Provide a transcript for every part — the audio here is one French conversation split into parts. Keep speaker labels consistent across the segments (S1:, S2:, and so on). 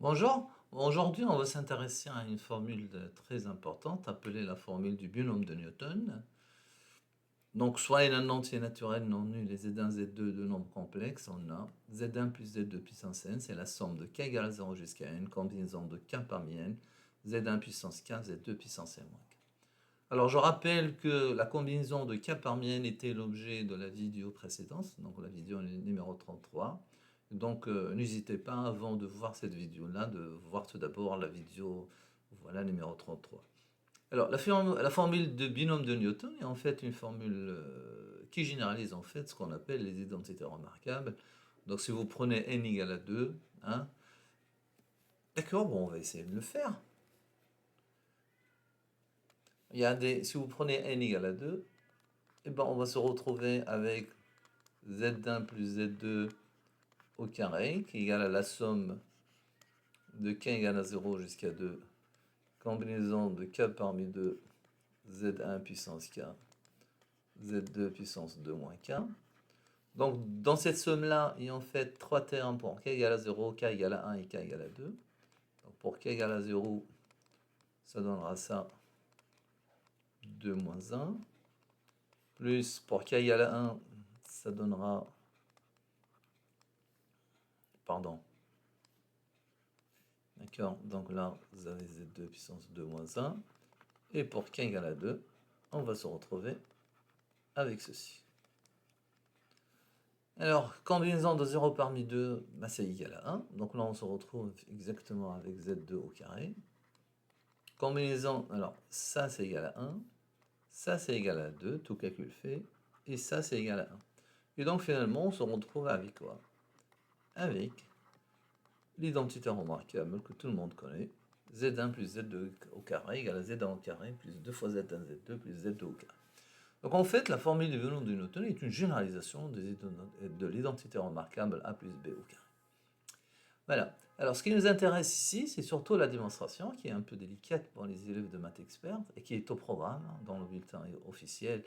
S1: Bonjour, aujourd'hui on va s'intéresser à une formule très importante appelée la formule du binôme de Newton. Donc soit un entier naturel non nul et Z1, Z2 de nombres complexes, on a Z1 plus Z2 puissance n, c'est la somme de k égale à 0 jusqu'à n, combinaison de k parmi n, Z1 puissance k, Z2 puissance n moins k. Alors je rappelle que la combinaison de k parmi n était l'objet de la vidéo précédente, donc la vidéo numéro 33. Donc n'hésitez pas avant de voir cette vidéo-là, de voir tout d'abord la vidéo voilà, numéro 33. Alors la formule de binôme de Newton est en fait une formule qui généralise en fait ce qu'on appelle les identités remarquables. Donc si vous prenez n égale à 2, hein, d'accord, bon on va essayer de le faire. Si vous prenez n égale à 2, eh ben, on va se retrouver avec Z1 plus Z2 au carré, qui est égal à la somme de k égale à 0 jusqu'à 2, combinaison de k parmi 2, Z1 puissance k, Z2 puissance 2 moins k. Donc, dans cette somme-là, il y a en fait trois termes pour k égale à 0, k égale à 1 et k égale à 2. Donc, pour k égale à 0, ça donnera ça, 2 moins 1. Plus, pour k égale à 1, ça donnera... Pardon. D'accord, donc là, vous avez Z2 puissance 2 moins 1. Et pour k égale à 2, on va se retrouver avec ceci. Alors, combinaison de 0 parmi 2, bah, c'est égal à 1. Donc là, on se retrouve exactement avec Z2 au carré. Combinaison, alors ça c'est égal à 1, ça c'est égal à 2, tout calcul fait, et ça c'est égal à 1. Et donc finalement, on se retrouve avec quoi? Avec l'identité remarquable que tout le monde connaît, Z1 plus Z2 au carré égale à Z1 au carré plus 2 fois Z1 Z2 plus Z2 au carré. Donc en fait, la formule du binôme de Newton est une généralisation de l'identité remarquable A plus B au carré. Voilà. Alors ce qui nous intéresse ici, c'est surtout la démonstration qui est un peu délicate pour les élèves de maths experts et qui est au programme dans le bulletin officiel.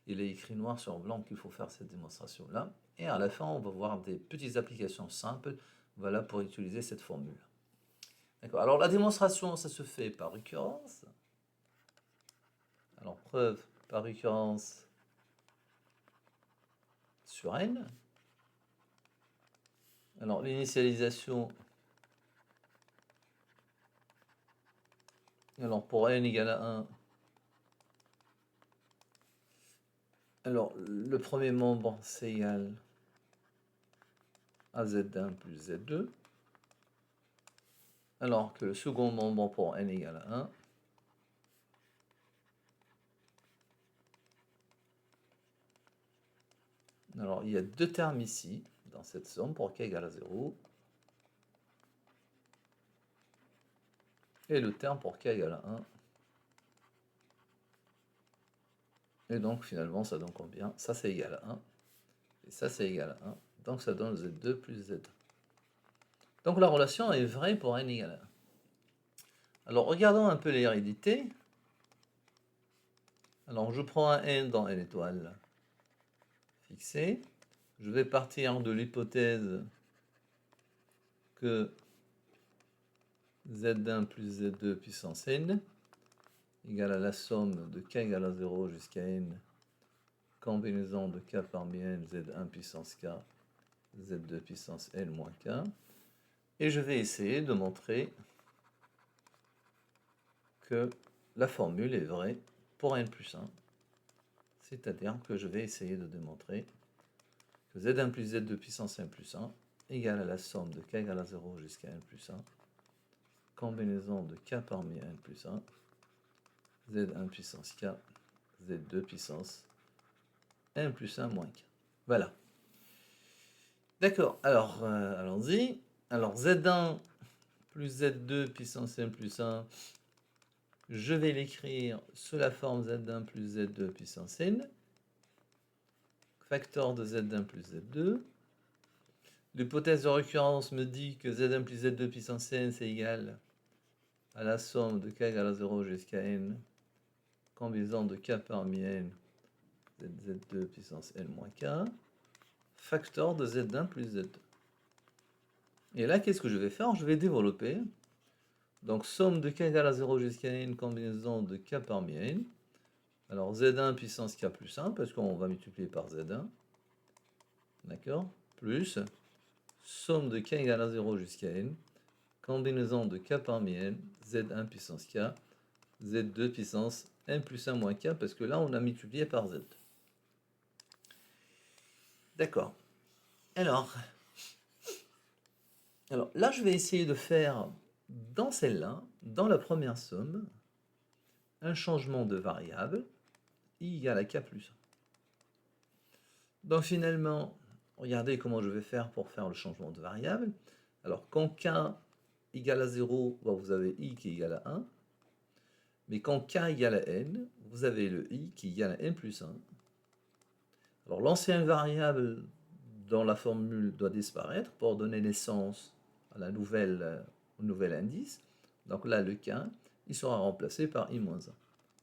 S1: Il est écrit noir sur blanc qu'il faut faire cette démonstration-là. Et à la fin, on va voir des petites applications simples voilà, pour utiliser cette formule. D'accord. Alors la démonstration, ça se fait par récurrence. Alors preuve par récurrence sur n. Alors l'initialisation, alors pour n égale à 1, alors le premier membre c'est égal à Z1 plus Z2, alors que le second membre pour n égale à 1, alors il y a deux termes ici, dans cette somme, pour k égale à 0, et le terme pour k égale à 1. Et donc finalement ça donne combien? Ça c'est égal à 1, et ça c'est égal à 1, donc ça donne Z2 plus Z1. Donc la relation est vraie pour n égale à 1. Alors regardons un peu l'hérédité. Alors je prends un n dans n étoile fixé. Je vais partir de l'hypothèse que Z1 plus Z2 puissance n égale à la somme de k égale à 0 jusqu'à n, combinaison de k parmi n, Z1 puissance k, Z2 puissance n moins k. Et je vais essayer de montrer que la formule est vraie pour n plus 1. C'est-à-dire que je vais essayer de démontrer que Z1 plus Z2 puissance n plus 1 égale à la somme de k égale à 0 jusqu'à n plus 1, combinaison de k parmi n plus 1, Z1 puissance k, Z2 puissance n plus 1 moins k. Voilà. D'accord, alors allons-y. Alors Z1 plus Z2 puissance n plus 1, je vais l'écrire sous la forme Z1 plus Z2 puissance n, facteur de Z1 plus Z2. L'hypothèse de récurrence me dit que Z1 plus Z2 puissance n, c'est égal à la somme de k égale à 0 jusqu'à n, combinaison de k parmi n, Z2 puissance n moins k, facteur de Z1 plus Z2. Et là, qu'est-ce que je vais faire? Je vais développer. Donc, somme de k égale à 0 jusqu'à n, combinaison de k parmi n. Alors, z1 puissance k plus 1, parce qu'on va multiplier par z1. D'accord? Plus somme de k égale à 0 jusqu'à n, combinaison de k parmi n, z1 puissance k, z2 puissance n plus 1 moins k, parce que là, on a multiplié par z. D'accord. Alors là, je vais essayer de faire, dans celle-là, dans la première somme, un changement de variable, i égale à k plus 1. Donc finalement, regardez comment je vais faire pour faire le changement de variable. Alors quand k égale à 0, vous avez i qui est égal à 1. Mais quand k égale à n, vous avez le i qui est égal à n plus 1. Alors l'ancienne variable dans la formule doit disparaître pour donner naissance à la au nouvel indice. Donc là, le k, il sera remplacé par i-1.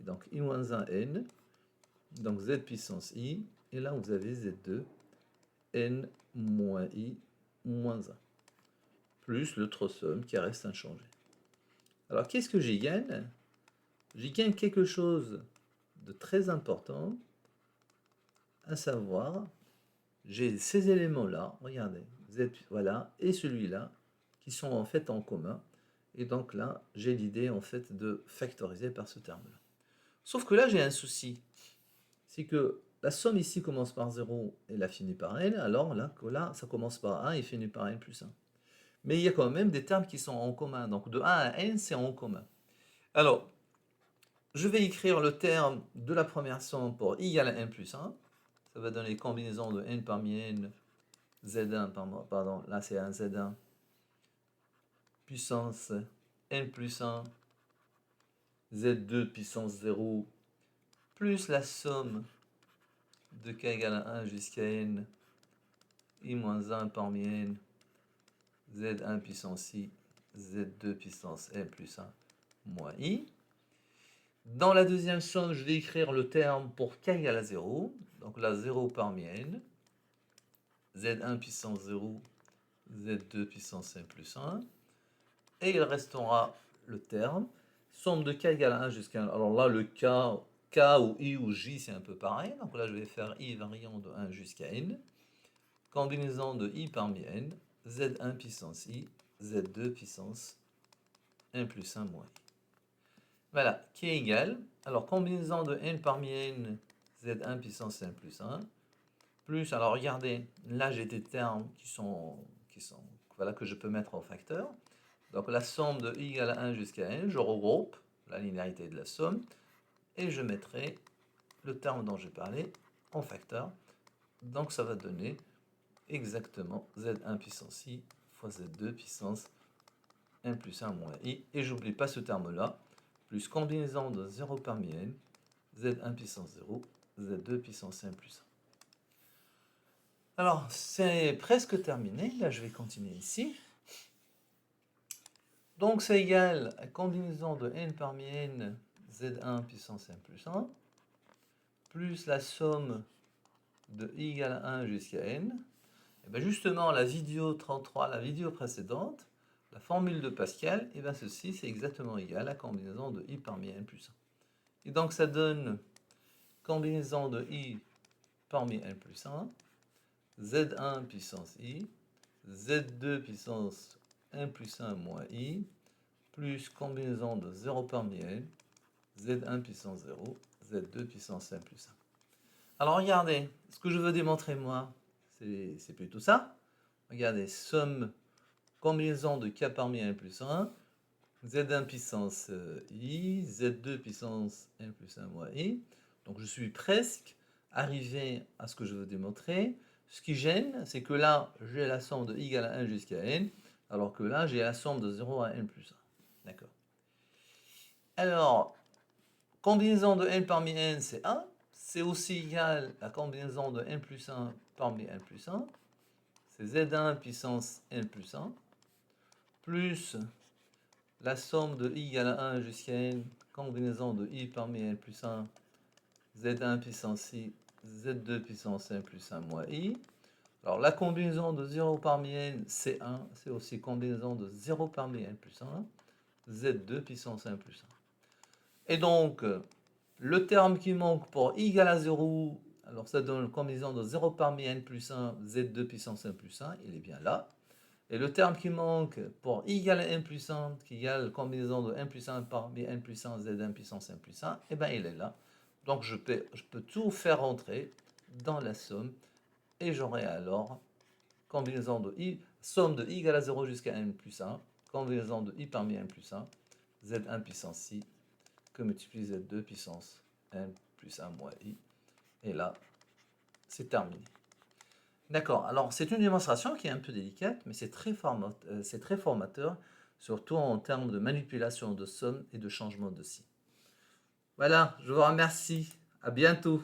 S1: Et donc i-1n, donc z puissance i, et là vous avez z2, n moins i moins 1, plus l'autre somme qui reste inchangée. Alors qu'est-ce que j'y gagne? J'y gagne quelque chose de très important, à savoir, j'ai ces éléments-là, regardez, z, voilà, et celui-là, qui sont en fait en commun. Et donc là, j'ai l'idée en fait de factoriser par ce terme-là. Sauf que là, j'ai un souci. C'est que la somme ici commence par 0 et la finit par n, alors là, ça commence par 1 et finit par n plus 1. Mais il y a quand même des termes qui sont en commun. Donc de 1 à n, c'est en commun. Alors, je vais écrire le terme de la première somme pour i égale à n plus 1. Ça va donner combinaison de n parmi n, z1, pardon, là c'est un z1, puissance n plus 1, z2 puissance 0, plus la somme de k égale à 1 jusqu'à n, i moins 1 parmi n, z1 puissance i, z2 puissance n plus 1 moins i. Dans la deuxième somme, je vais écrire le terme pour k égale à 0. Donc là, 0 parmi n, z1 puissance 0, z2 puissance n plus 1. Et il restera le terme, somme de k égale à 1 jusqu'à 1. Alors là, le k ou i ou j, c'est un peu pareil. Donc là, je vais faire i variant de 1 jusqu'à n. Combinaison de i parmi n, z1 puissance i, z2 puissance n plus 1 moins i. Voilà, qui est égal. Alors, combinaison de n parmi n, z1 puissance n plus 1, plus, alors regardez, là j'ai des termes voilà, que je peux mettre au facteur. Donc la somme de i égale à 1 jusqu'à n, je regroupe la linéarité de la somme, et je mettrai le terme dont j'ai parlé en facteur. Donc ça va donner exactement z1 puissance i fois z2 puissance n plus 1 moins i. Et j'oublie pas ce terme-là, plus combinaison de 0 parmi n, z1 puissance 0, z2 puissance n plus 1. Alors, c'est presque terminé. Là, je vais continuer ici. Donc, c'est égal à combinaison de n parmi n, z1 puissance n plus 1, plus la somme de i égale à 1 jusqu'à n. Et bien justement, la vidéo 33, la vidéo précédente, la formule de Pascal, et bien ceci, c'est exactement égal à la combinaison de i parmi n plus 1. Et donc, ça donne combinaison de i parmi n plus 1, z1 puissance i, z2 puissance n plus 1 moins i, plus combinaison de 0 parmi n, z1 puissance 0, z2 puissance n plus 1. Alors regardez, ce que je veux démontrer moi, c'est plutôt ça. Regardez, somme, combinaison de k parmi n plus 1, z1 puissance i, z2 puissance n plus 1 moins i. Donc je suis presque arrivé à ce que je veux démontrer. Ce qui gêne, c'est que là, j'ai la somme de i égale à 1 jusqu'à n, alors que là, j'ai la somme de 0 à n plus 1. D'accord. Alors, combinaison de n parmi n, c'est 1. C'est aussi égal à combinaison de n plus 1 parmi n plus 1. C'est z1 puissance n plus 1, plus la somme de i égale à 1 jusqu'à n, combinaison de i parmi n plus 1, z1 puissance i, z2 puissance n plus 1 moins i. Alors, la combinaison de 0 parmi n, c'est 1. C'est aussi combinaison de 0 parmi n plus 1, z2 puissance 1 plus 1. Et donc, le terme qui manque pour i égale à 0, alors ça donne une combinaison de 0 parmi n plus 1, z2 puissance 1 plus 1, il est bien là. Et le terme qui manque pour i égale à n plus 1, qui égale la combinaison de n plus 1 parmi n plus 1, z1 puissance 1 plus 1, eh bien il est là. Donc je peux tout faire rentrer dans la somme, et j'aurai alors combinaison de i, somme de i égale à 0 jusqu'à n plus 1, combinaison de i parmi n plus 1, z1 puissance i, que multiplie z2 puissance n plus 1 moins i. Et là, c'est terminé. D'accord, alors c'est une démonstration qui est un peu délicate, mais c'est très formateur, surtout en termes de manipulation de somme et de changement de signes. Voilà, je vous remercie. À bientôt.